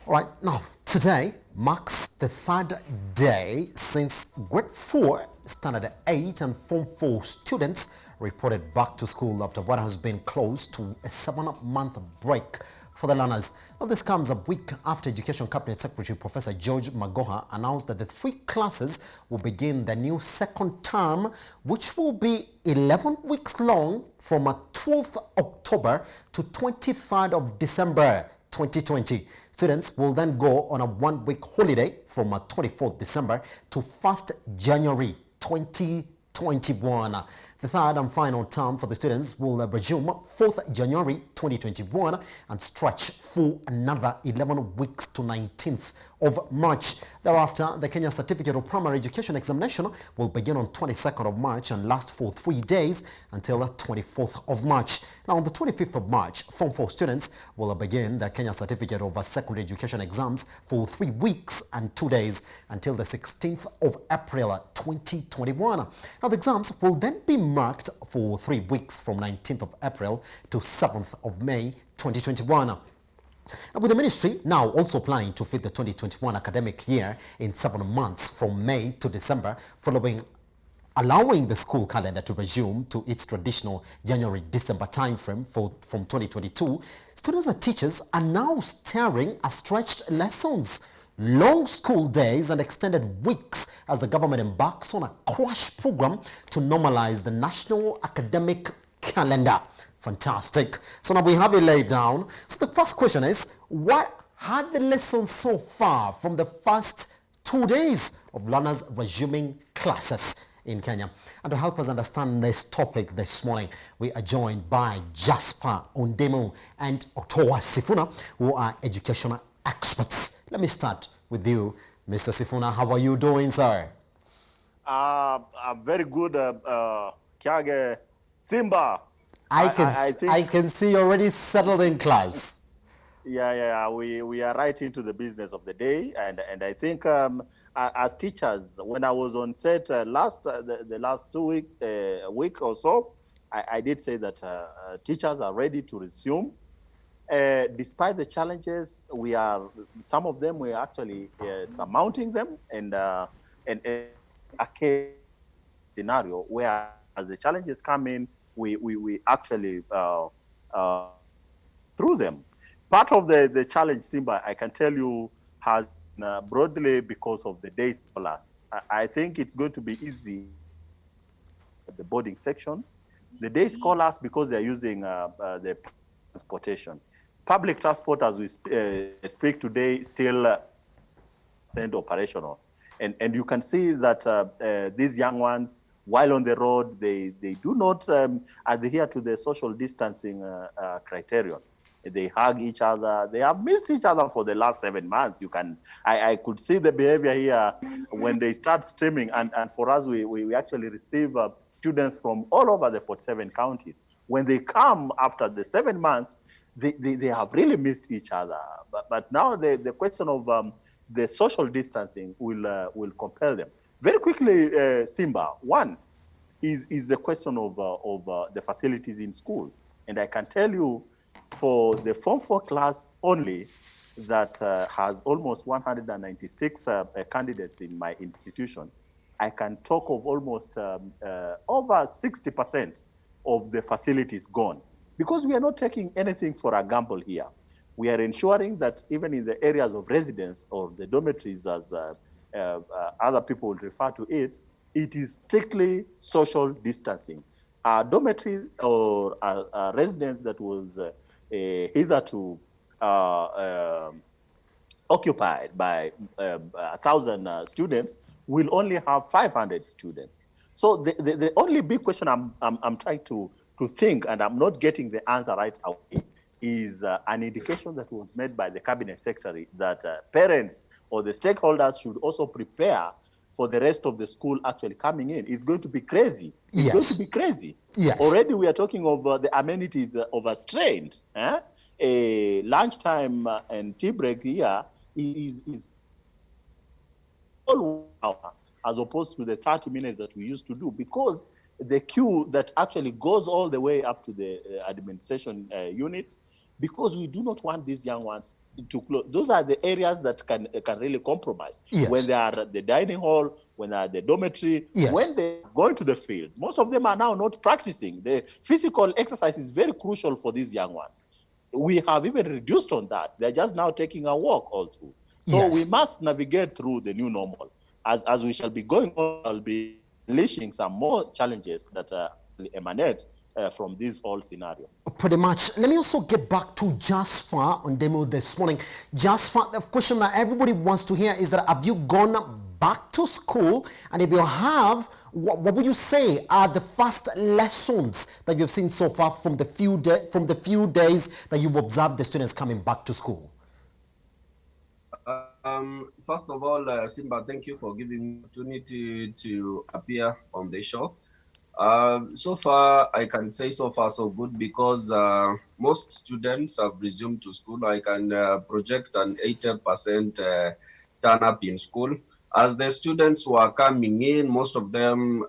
All right, now today marks the third day since grade 4, standard 8 and form 4 students reported back to school after what has been close to a 7-month break for the learners. Now this comes a week after Education Cabinet Secretary Professor George Magoha announced that the 3 classes will begin the new second term, which will be 11 weeks long from 12th October to 23rd of December 2020. Students will then go on a 1-week holiday from 24th December to 1st January 2021. The third and final term for the students will resume 4th January 2021 and stretch for another 11 weeks to 19th of March. Thereafter, the Kenya Certificate of Primary Education examination will begin on 22nd of March and last for 3 days until 24th of March. Now, on the 25th of March, Form 4 students will begin the Kenya Certificate of Secondary Education exams for 3 weeks and 2 days until the 16th of April 2021. Now, the exams will then be marked for 3 weeks from 19th of April to 7th of May 2021. And with the ministry now also planning to fit the 2021 academic year in 7 months from May to December, allowing the school calendar to resume to its traditional January-December timeframe from 2022, students and teachers are now staring at stretched lessons, long school days and extended weeks as the government embarks on a crash program to normalize the national academic calendar. Fantastic. So now we have it laid down. So the first question is, what had the lessons so far from the first 2 days of learners resuming classes in Kenya? And to help us understand this topic this morning, we are joined by Jasper Ondemu and Otoa Sifuna, who are educational experts. Let me start with you, Mr. Sifuna. How are you doing, sir? I'm very good, Kiage Simba. I can see you already settled in class. Yeah. We are right into the business of the day, and I think as teachers, when I was on set the last 2 weeks, week or so, I did say that teachers are ready to resume. Despite the challenges, some of them we are actually surmounting them, and a case scenario where as the challenges come in, we actually through them. Part of the challenge, Simba, I can tell you, has broadly because of the day scholars. I think it's going to be easy at the boarding section. The day scholars, because they're using the transportation. Public transport, as we speak today, still operational. And you can see that these young ones, while on the road, they do not adhere to the social distancing criterion. They hug each other. They have missed each other for the last 7 months. I could see the behavior here when they start streaming. And for us, we actually receive students from all over the 47 counties. When they come after the 7 months, they have really missed each other. But now the question of the social distancing will compel them. Very quickly, Simba, one is the question of the facilities in schools. And I can tell you, for the Form 4 class only, that has almost 196 candidates in my institution, I can talk of almost over 60% of the facilities gone. Because we are not taking anything for a gamble here. We are ensuring that even in the areas of residence or the dormitories, as other people will refer to it, it is strictly social distancing. A dormitory or a residence that was hitherto occupied by 1,000 students will only have 500 students. So the only big question I'm trying to think, and I'm not getting the answer right away, is an indication that was made by the cabinet secretary that parents or the stakeholders should also prepare for the rest of the school actually coming in. It's going to be crazy. It's going to be crazy. Yes. Already we are talking of the amenities overstrained. Lunchtime and tea break here is all hour as opposed to the 30 minutes that we used to do, because the queue that actually goes all the way up to the administration unit because we do not want these young ones to close. Those are the areas that can really compromise. Yes. When they are at the dining hall, when they are at the dormitory, Yes. when they are going to the field. Most of them are now not practicing. The physical exercise is very crucial for these young ones. We have even reduced on that. They're just now taking a walk all through. So Yes. we must navigate through the new normal. As we shall be going on, I'll be unleashing some more challenges that emanate from this whole scenario. Pretty much. Let me also get back to Jasper on demo this morning. Jasper, the question that everybody wants to hear is that have you gone back to school? And if you have, what would you say are the first lessons that you've seen so far from the few days that you've observed the students coming back to school? First of all, Simba, thank you for giving me the opportunity to appear on the show. So far, I can say so far so good because most students have resumed to school. I can project an 80% turn up in school. As the students were coming in, most of them,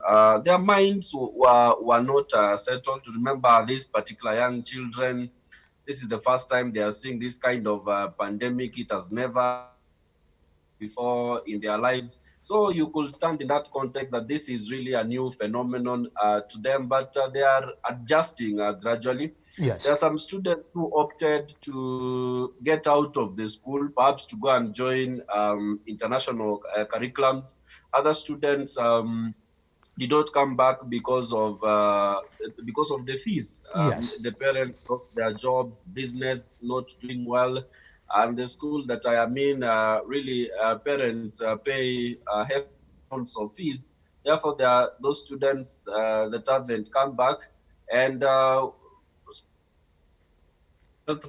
their minds were not settled. Remember, these particular young children, this is the first time they are seeing this kind of pandemic. It has never before in their lives. So you could stand in that context that this is really a new phenomenon to them, but they are adjusting gradually. Yes. There are some students who opted to get out of the school, perhaps to go and join international curriculums. Other students did not come back because of the fees. Yes. The parents lost their jobs, business not doing well. And the school that I am in, really, parents pay hefty amounts of fees. Therefore, there are those students that haven't come back, and health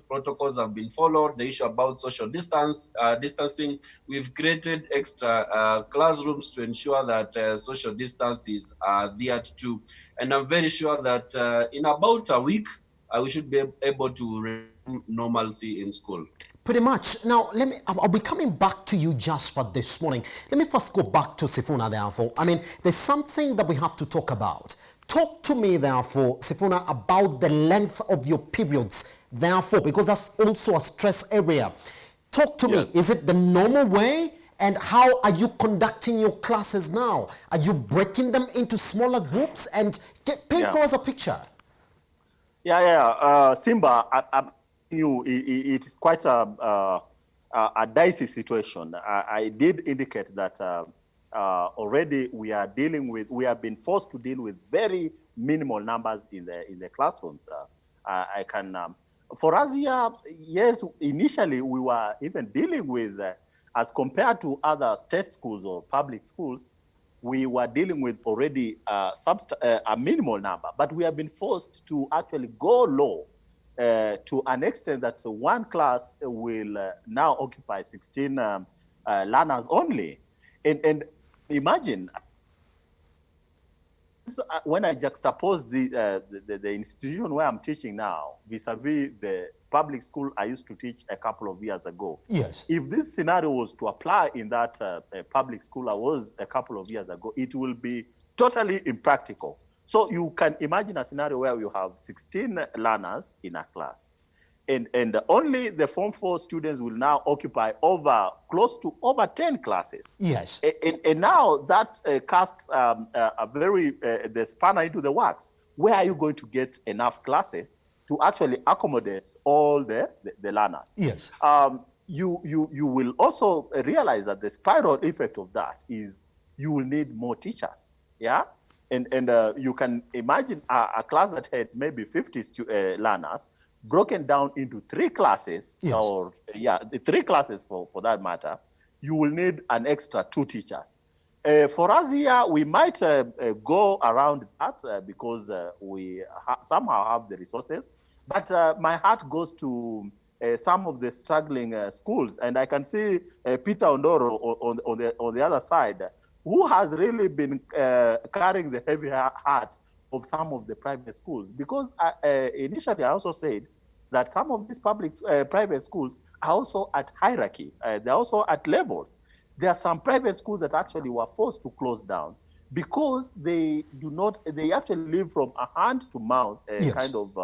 protocols have been followed. The issue about social distancing, we've created extra classrooms to ensure that social distance is adhered to. And I'm very sure that in about a week, we should be able to resume normalcy in school. Pretty much. Now, I'll be coming back to you, Jasper, this morning. Let me first go back to Sifuna, therefore. I mean, there's something that we have to talk about. Talk to me, therefore, Sifuna, about the length of your periods, therefore, because that's also a stress area. Talk to me. Is it the normal way? And how are you conducting your classes now? Are you breaking them into smaller groups? And paint for us a picture. Simba, it is quite a dicey situation. I did indicate that already we have been forced to deal with very minimal numbers in the classrooms. I can, for us here, yes, initially we were even dealing with, as compared to other state schools or public schools, we were dealing with already a minimal number, but we have been forced to actually go low. To an extent that one class will now occupy 16 learners only. And imagine, when I juxtapose the institution where I'm teaching now vis-a-vis the public school I used to teach a couple of years ago. Yes. If this scenario was to apply in that public school I was a couple of years ago, it will be totally impractical. So you can imagine a scenario where you have 16 learners in a class, and only the Form 4 students will now occupy close to over 10 classes. Yes. And now that casts a very the spanner into the works. Where are you going to get enough classes to actually accommodate all the learners? Yes. You will also realize that the spiral effect of that is you will need more teachers. Yeah. And you can imagine a class that had maybe 50 learners broken down into 3 classes, or 3 classes for that matter. You will need an extra 2 teachers. For us here, we might go around that because we somehow have the resources. But my heart goes to some of the struggling schools, and I can see Peter Ondoro on the other side, who has really been carrying the heavy heart of some of the private schools. Because initially I also said that some of these private schools are also at hierarchy. They're also at levels. There are some private schools that actually were forced to close down because they actually live from a hand to mouth kind of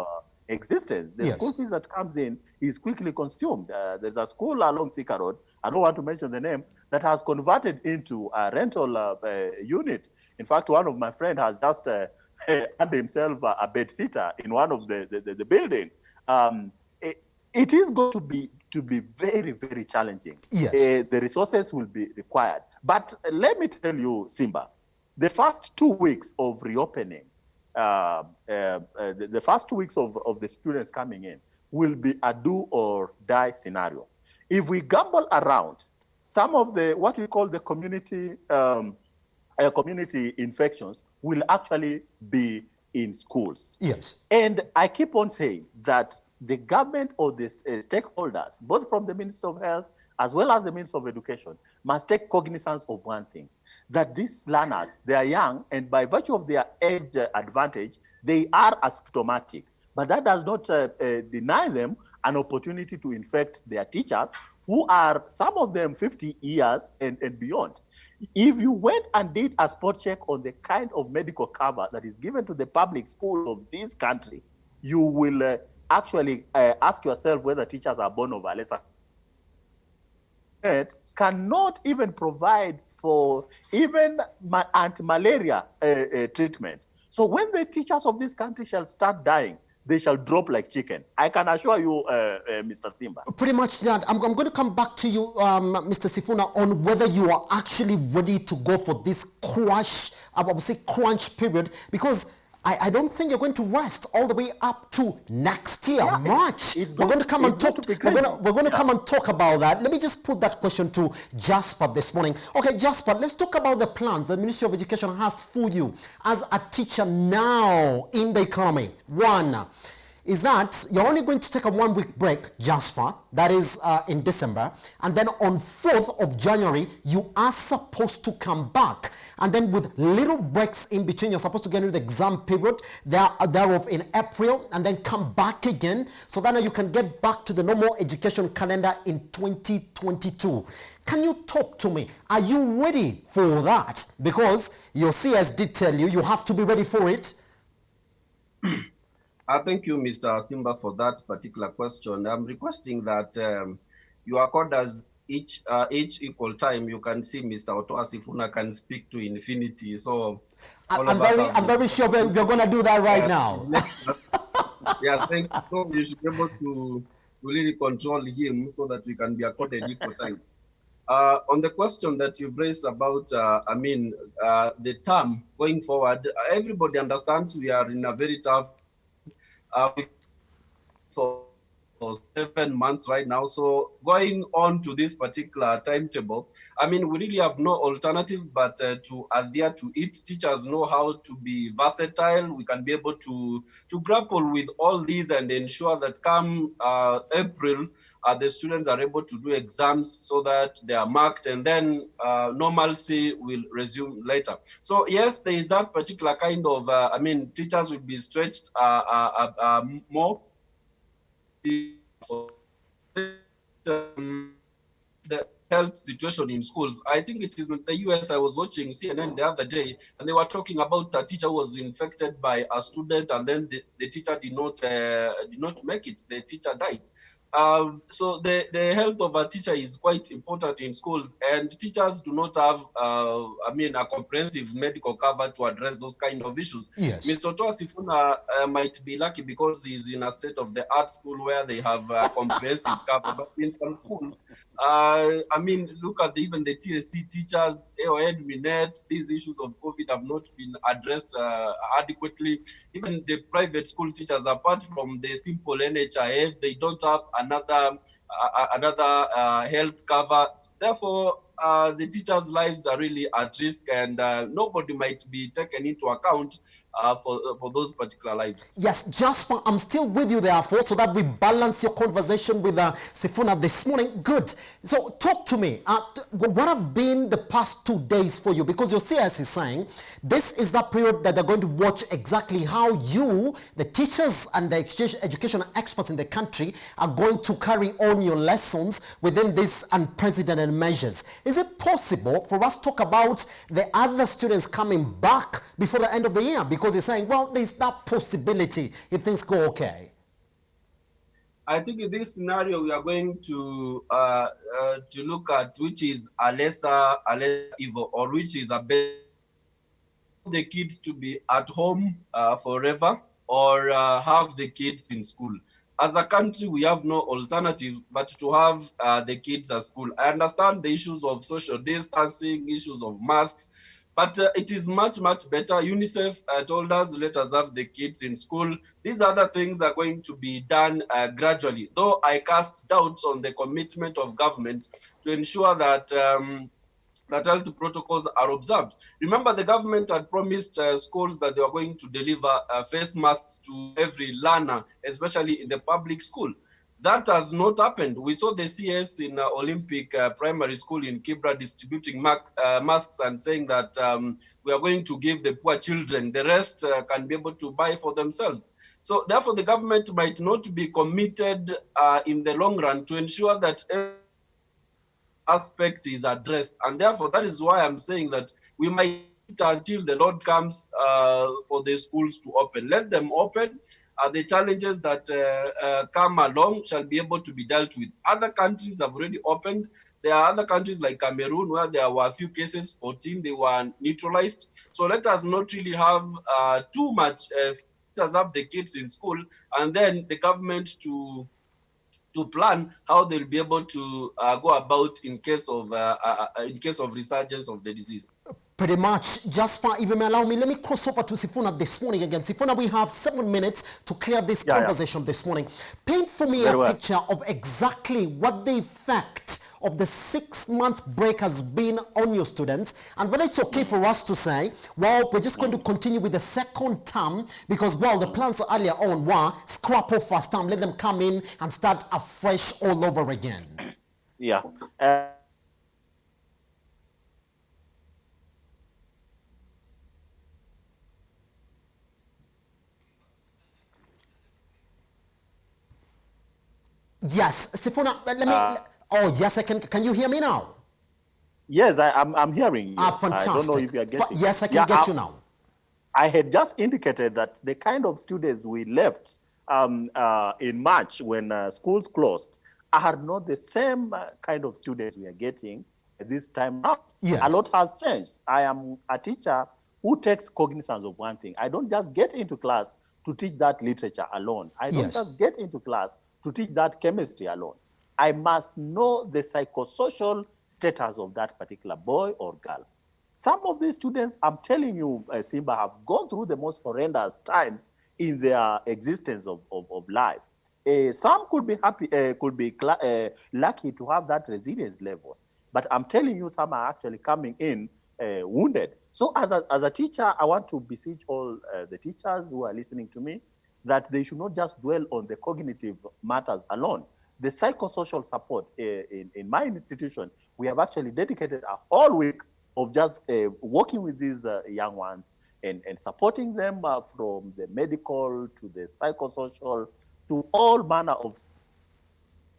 existence. The Yes. school fees that comes in is quickly consumed. There's a school along Thika Road, I don't want to mention the name, that has converted into a rental unit. In fact, one of my friends has just had himself a bed sitter in one of the building. It is going to be very, very challenging. Yes. The resources will be required. But let me tell you, Simba, the first 2 weeks of reopening, the first 2 weeks of the students coming in will be a do or die scenario. If we gamble around, some of the what we call the community infections will actually be in schools. Yes. And I keep on saying that the government or the stakeholders, both from the Ministry of Health as well as the Ministry of Education, must take cognizance of one thing, that these learners, they are young, and by virtue of their age advantage, they are asymptomatic. But that does not deny them an opportunity to infect their teachers, who are, some of them, 50 years and beyond. If you went and did a spot check on the kind of medical cover that is given to the public schools of this country, you will actually ask yourself whether teachers are born of a lesser cannot even provide for even anti-malaria treatment. So when the teachers of this country shall start dying, they shall drop like chicken. I can assure you, Mr. Simba. Pretty much that. I'm going to come back to you, Mr. Sifuna, on whether you are actually ready to go for this crunch period, because I don't think you're going to rest all the way up to next year, March. We're going to come and talk. We're going to come and talk about that. Let me just put that question to Jasper this morning. Okay, Jasper, let's talk about the plans the Ministry of Education has for you as a teacher now in the economy. One is that you're only going to take a 1 week break, Jasper, that is in December, and then on 4th of January, you are supposed to come back. And then with little breaks in between, you're supposed to get into the exam period thereof in April, and then come back again, so that now you can get back to the normal education calendar in 2022. Can you talk to me? Are you ready for that? Because your CS did tell you have to be ready for it. Thank you, Mr. Simba, for that particular question. I'm requesting that you accord us each equal time. You can see Mr. Otoa Sifuna can speak to infinity. So I'm very sure we're going to do that right now. Yeah, thank you. So you should be able to really control him so that we can be accorded equal time. On the question that you've raised about, the term going forward, everybody understands we are in a very tough for 7 months right now. So going on to this particular timetable, we really have no alternative but to adhere to it. Teachers know how to be versatile. We can be able to grapple with all these and ensure that come April, the students are able to do exams so that they are marked, and then normalcy will resume later. So yes, there is that particular kind of, teachers will be stretched more for the health situation in schools. I think it is in the US. I was watching CNN the other day, and they were talking about a teacher who was infected by a student, and then the teacher did not make it. The teacher died. So the health of a teacher is quite important in schools, and teachers do not have, a comprehensive medical cover to address those kind of issues. Yes. Mr. Otoa Sifuna might be lucky because he's in a state-of-the-art school where they have comprehensive cover, but in some schools, look at even the TSC teachers, AON, Minet, these issues of COVID have not been addressed adequately. Even the private school teachers, apart from the simple NHIF, they don't have another health cover. Therefore, the teachers' lives are really at risk, and nobody might be taken into account for those particular lives. Yes, Jasper, I'm still with you therefore, so that we balance your conversation with Sifuna this morning. Good. So talk to me. What have been the past 2 days for you? Because your CS is saying this is the period that they're going to watch exactly how you, the teachers and the educational experts in the country, are going to carry on your lessons within these unprecedented measures. Is it possible for us to talk about the other students coming back before the end of the year? Because they're saying, well, there's that possibility if things go okay. I think in this scenario we are going to look at which is a lesser evil, or which is a better, the kids to be at home forever, or have the kids in school. As a country, we have no alternative but to have the kids at school. I understand the issues of social distancing, issues of masks, but it is much, much better. UNICEF told us, let us have the kids in school. These other things are going to be done gradually, though I cast doubts on the commitment of government to ensure that that health protocols are observed. Remember, the government had promised schools that they were going to deliver face masks to every learner, especially in the public school. That has not happened. We saw the CS in Olympic Primary School in Kibra distributing masks and saying that we are going to give the poor children. The rest can be able to buy for themselves. So therefore, the government might not be committed in the long run to ensure that aspect is addressed, and therefore that is why I'm saying that we might wait until the Lord comes for the schools to open. Let them open. The challenges that come along shall be able to be dealt with. Other countries have already opened. There are other countries like Cameroon where there were a few cases, 14, they were neutralized. So let us not really have too much. Let us have the kids in school, and then the government to plan how they'll be able to go about in case of resurgence of the disease. Pretty much. Jasper, if you may allow me, let me cross over to Sifuna this morning again. Sifuna, we have 7 minutes to clear this conversation this morning. Paint for me a picture of exactly what the effect of the 6-month break has been on your students, and whether it's okay for us to say, well, we're just going to continue with the second term because, well, the plans earlier on were scrap off first term, let them come in and start afresh all over again. Yeah. Yes, Sifuna, let me... oh, yes, I can. Can you hear me now? Yes, I'm hearing you. Fantastic. I don't know if you are getting. Yes, I can get you now. I had just indicated that the kind of students we left in March when schools closed are not the same kind of students we are getting this time now. Yes. A lot has changed. I am a teacher who takes cognizance of one thing. I don't just get into class to teach that literature alone. I don't just get into class to teach that chemistry alone. I must know the psychosocial status of that particular boy or girl. Some of these students, I'm telling you, Simba, have gone through the most horrendous times in their existence of life. Some could be happy, lucky to have that resilience levels. But I'm telling you, some are actually coming in wounded. So as a teacher, I want to beseech all the teachers who are listening to me that they should not just dwell on the cognitive matters alone. The psychosocial support in my institution, we have actually dedicated a whole week of just working with these young ones and supporting them from the medical to the psychosocial to all manner of.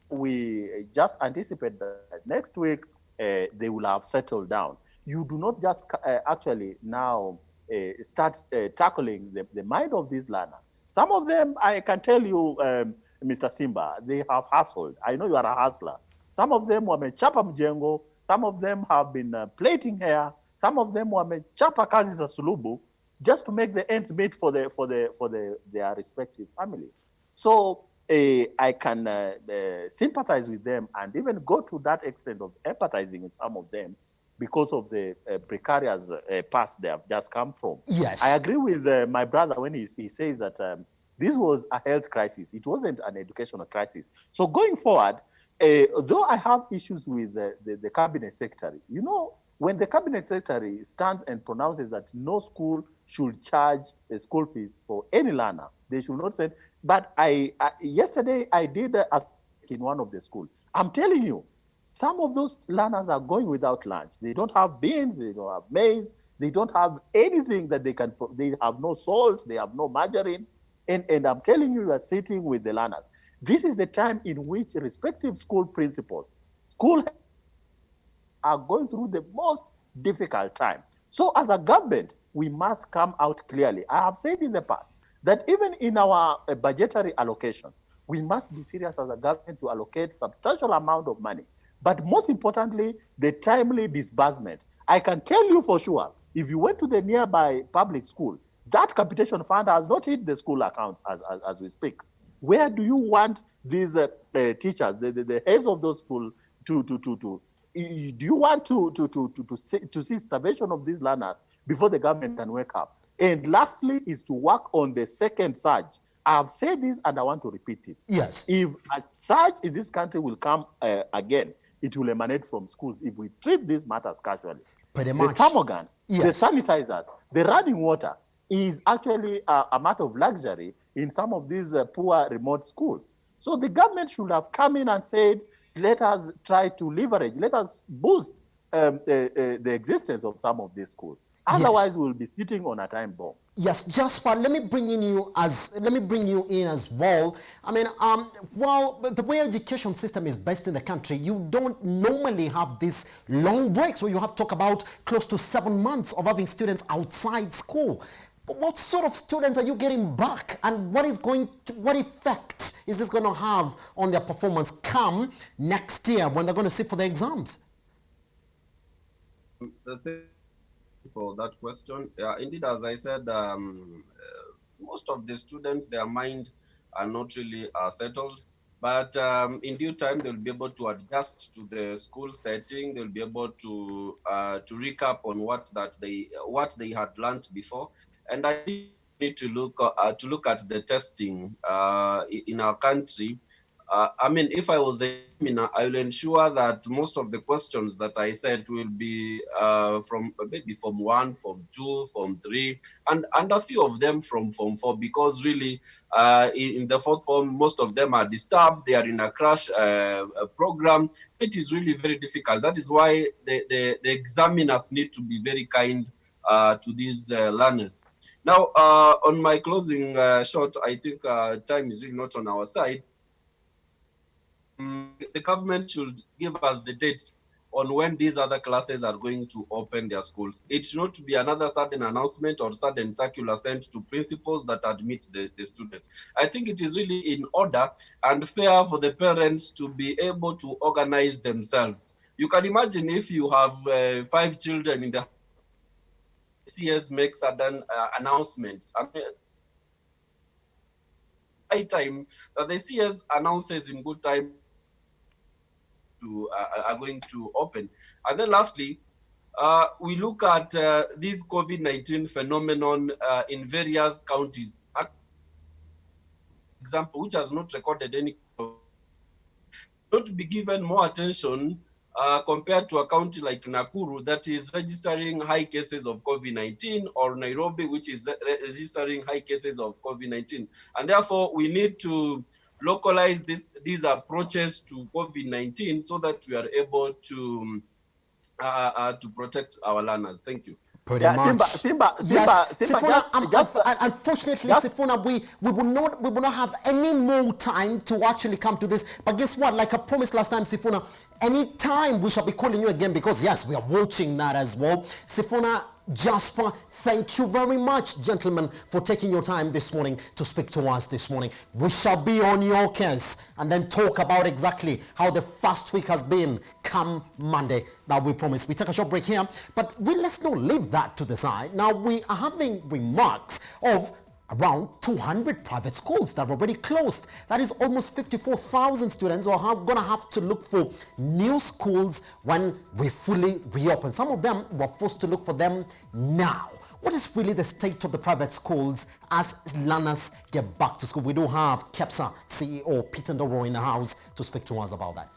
We just anticipate that next week they will have settled down. You do not just actually now start tackling the mind of these learners. Some of them, I can tell you, Mr. Simba, they have hustled. I know you are a hustler. Some of them wamechapa mjengo. Some of them have been plaiting hair. Some of them wamechapa kazi za sulubu just to make the ends meet for their respective families. So I can sympathize with them and even go to that extent of empathizing with some of them because of the precarious past they have just come from. Yes. I agree with my brother when he says that this was a health crisis. It wasn't an educational crisis. So going forward, though I have issues with the cabinet secretary, you know, when the cabinet secretary stands and pronounces that no school should charge a school fees for any learner, they should not say, but yesterday I did in one of the schools. I'm telling you, some of those learners are going without lunch. They don't have beans, they don't have maize, they don't have anything that they can, they have no salt, they have no margarine. And I'm telling you, you are sitting with the learners. This is the time in which respective school principals, school are going through the most difficult time. So as a government, we must come out clearly. I have said in the past that even in our budgetary allocations, we must be serious as a government to allocate substantial amount of money. But most importantly, the timely disbursement. I can tell you for sure, if you went to the nearby public school, that capitation fund has not hit the school accounts as we speak. Where do you want these teachers, the heads of those schools, do you want to see starvation of these learners before the government can wake up? And lastly is to work on the second surge. I've said this and I want to repeat it. Yes. If a surge in this country will come again, it will emanate from schools if we treat these matters casually. Pretty The much. thermogans, Yes. the sanitizers, the running water is actually a matter of luxury in some of these poor remote schools. So the government should have come in and said, let us try to leverage, let us boost the existence of some of these schools. Otherwise, we'll be sitting on a time bomb. Yes, Jasper, let me bring you in as well. I mean, while the way education system is based in the country, you don't normally have these long breaks where you have to talk about close to 7 months of having students outside school. But what sort of students are you getting back, and what effect is this going to have on their performance come next year when they're going to sit for the exams? For that question. Indeed, as I said, most of the students, their mind are not really settled, but in due time, they'll be able to adjust to the school setting. They'll be able to recap on what they had learned before. And I need to look at the testing in our country. I mean, if I was the examiner, I will ensure that most of the questions that I said will be from maybe Form 1, Form 2, Form 3, and a few of them from Form 4, because really in the fourth form, most of them are disturbed. They are in a crash program. It is really very difficult. That is why the examiners need to be very kind to these learners. Now, on my closing shot, I think time is really not on our side. The government should give us the dates on when these other classes are going to open their schools. It should not be another sudden announcement or sudden circular sent to principals that admit the students. I think it is really in order and fair for the parents to be able to organize themselves. You can imagine if you have 5 children in the CS make sudden announcements. I mean, high time that the CS announces in good time are going to open. And then lastly, we look at this COVID-19 phenomenon in various counties. Example, which has not recorded any, not be given more attention compared to a county like Nakuru that is registering high cases of COVID-19, or Nairobi, which is registering high cases of COVID-19. And therefore, we need to localize these approaches to COVID-19 so that we are able to protect our learners. Thank you. Simba, unfortunately, Sifuna, we will not have any more time to actually come to this. But guess what? Like I promised last time, Sifuna, anytime we shall be calling you again, because yes, we are watching that as well. Sifuna, Jasper, thank you very much, gentlemen, for taking your time this morning to speak to us this morning. We shall be on your case and then talk about exactly how the first week has been come Monday. That we promise. We take a short break here, but let's not leave that to the side. Now we are having remarks of around 200 private schools that are already closed. That is almost 54,000 students who are going to have to look for new schools when we fully reopen. Some of them were forced to look for them now. What is really the state of the private schools as learners get back to school? We do have KEPSA CEO Peter Ndoro in the house to speak to us about that.